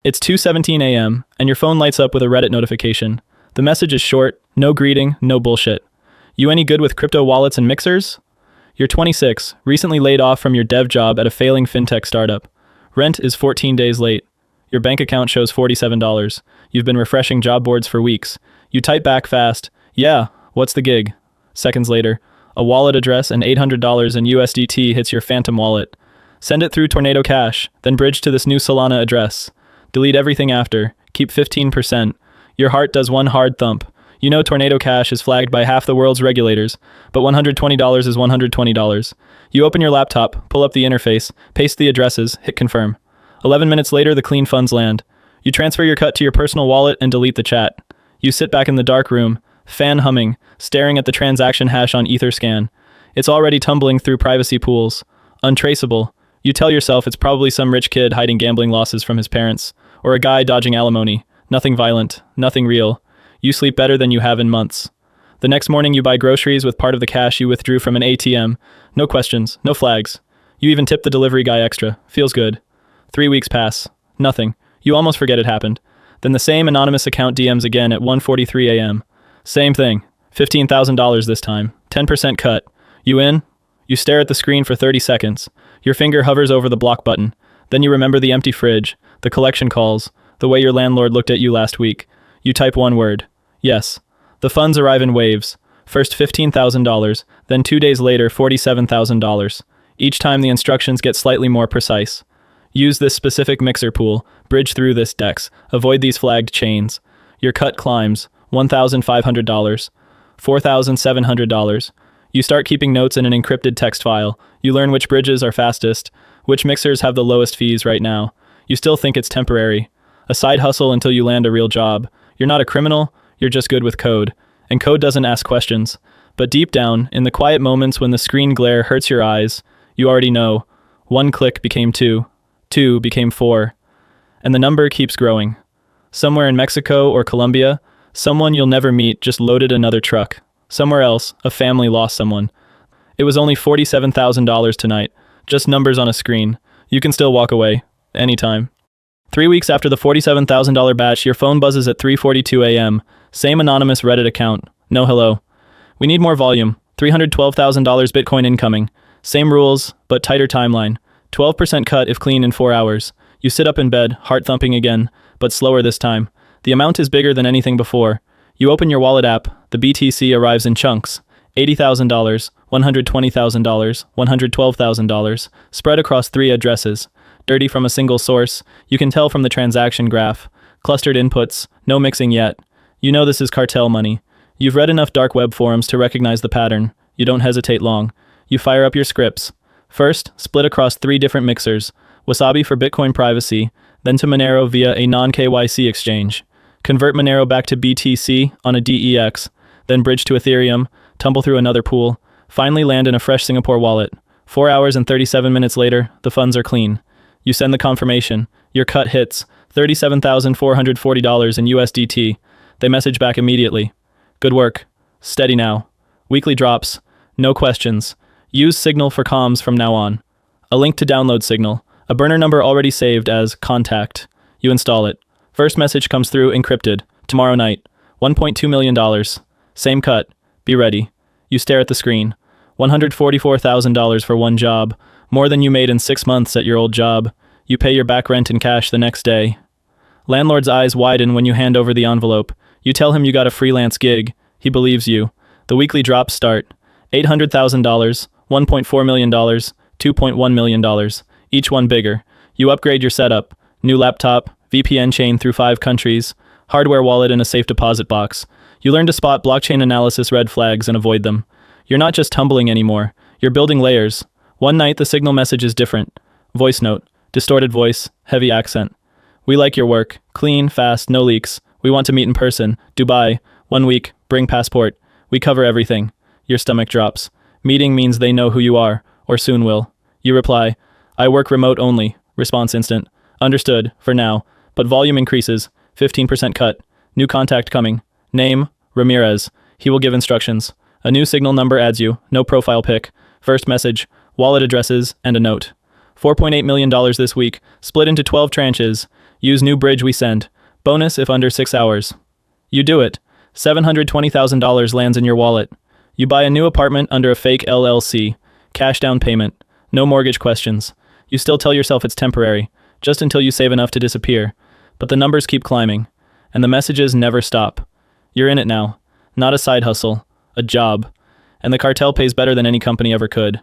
It's 2:17 a.m., and your phone lights up with a Reddit notification. The message is short, no greeting, no bullshit. You any good with crypto wallets and mixers? You're 26, recently laid off from your dev job at a failing fintech startup. Rent is 14 days late. Your bank account shows $47. You've been refreshing job boards for weeks. You type back fast, yeah, what's the gig? Seconds later, a wallet address and $800 in USDT hits your phantom wallet. Send it through Tornado Cash, then bridge to this new Solana address. Delete everything after. Keep 15%. Your heart does one hard thump. You know Tornado Cash is flagged by half the world's regulators, but $120 is $120. You open your laptop, pull up the interface, paste the addresses, hit confirm. 11 minutes later, the clean funds land. You transfer your cut to your personal wallet and delete the chat. You sit back in the dark room, fan humming, staring at the transaction hash on Etherscan. It's already tumbling through privacy pools. Untraceable. You tell yourself it's probably some rich kid hiding gambling losses from his parents, or a guy dodging alimony. Nothing violent, nothing real. You sleep better than you have in months. The next morning you buy groceries with part of the cash you withdrew from an ATM. No questions, no flags. You even tip the delivery guy extra. Feels good. 3 weeks pass. Nothing. You almost forget it happened. Then the same anonymous account DMs again at 1:43 a.m. Same thing. $15,000 this time. 10% cut. You in? You stare at the screen for 30 seconds. Your finger hovers over the block button. Then you remember the empty fridge, the collection calls, the way your landlord looked at you last week. You type one word. Yes. The funds arrive in waves. First $15,000, then 2 days later $47,000. Each time the instructions get slightly more precise. Use this specific mixer pool. Bridge through this DEX. Avoid these flagged chains. Your cut climbs. $1,500. $4,700. You start keeping notes in an encrypted text file. You learn which bridges are fastest, which mixers have the lowest fees right now. You still think it's temporary. A side hustle until you land a real job. You're not a criminal, you're just good with code. And code doesn't ask questions. But deep down, in the quiet moments when the screen glare hurts your eyes, you already know. 1 click became 2. 2 became 4. And the number keeps growing. Somewhere in Mexico or Colombia, someone you'll never meet just loaded another truck. Somewhere else, a family lost someone. It was only $47,000 tonight. Just numbers on a screen. You can still walk away. Anytime. 3 weeks after the $47,000 batch, your phone buzzes at 3:42 a.m. Same anonymous Reddit account. No hello. We need more volume. $312,000 Bitcoin incoming. Same rules, but tighter timeline. 12% cut if clean in 4 hours. You sit up in bed, heart thumping again, but slower this time. The amount is bigger than anything before. You open your wallet app. The BTC arrives in chunks. $80,000, $120,000, $112,000, spread across 3 addresses. Dirty from a single source. You can tell from the transaction graph. Clustered inputs. No mixing yet. You know this is cartel money. You've read enough dark web forums to recognize the pattern. You don't hesitate long. You fire up your scripts. First, split across 3 different mixers. Wasabi for Bitcoin privacy, then to Monero via a non-KYC exchange. Convert Monero back to BTC on a DEX, then bridge to Ethereum, tumble through another pool, finally land in a fresh Singapore wallet. 4 hours and 37 minutes later, the funds are clean. You send the confirmation. Your cut hits. $37,440 in USDT. They message back immediately. Good work. Steady now. Weekly drops. No questions. Use Signal for comms from now on. A link to download Signal. A burner number already saved as contact. You install it. First message comes through encrypted. Tomorrow night. $1.2 million. Same cut. Be ready. You stare at the screen. $144,000 for one job. More than you made in 6 months at your old job. You pay your back rent in cash the next day. Landlord's eyes widen when you hand over the envelope. You tell him you got a freelance gig. He believes you. The weekly drops start. $800,000, $1.4 million, $2.1 million. Each one bigger. You upgrade your setup. New laptop, VPN chain through 5 countries, hardware wallet in a safe deposit box. You learn to spot blockchain analysis red flags and avoid them. You're not just tumbling anymore. You're building layers. One night, the Signal message is different. Voice note. Distorted voice. Heavy accent. We like your work. Clean, fast, no leaks. We want to meet in person. Dubai. 1 week. Bring passport. We cover everything. Your stomach drops. Meeting means they know who you are, or soon will. You reply, I work remote only. Response instant. Understood, for now. But volume increases. 15% cut. New contact coming. Name, Ramirez. He will give instructions. A new Signal number adds you. No profile pic. First message. Wallet addresses, and a note. $4.8 million this week, split into 12 tranches. Use new bridge we send. Bonus if under 6 hours. You do it. $720,000 lands in your wallet. You buy a new apartment under a fake LLC. Cash down payment. No mortgage questions. You still tell yourself it's temporary, just until you save enough to disappear. But the numbers keep climbing, and the messages never stop. You're in it now. Not a side hustle, a job. And the cartel pays better than any company ever could.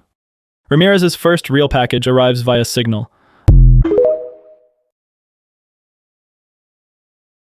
Ramirez's first real package arrives via Signal,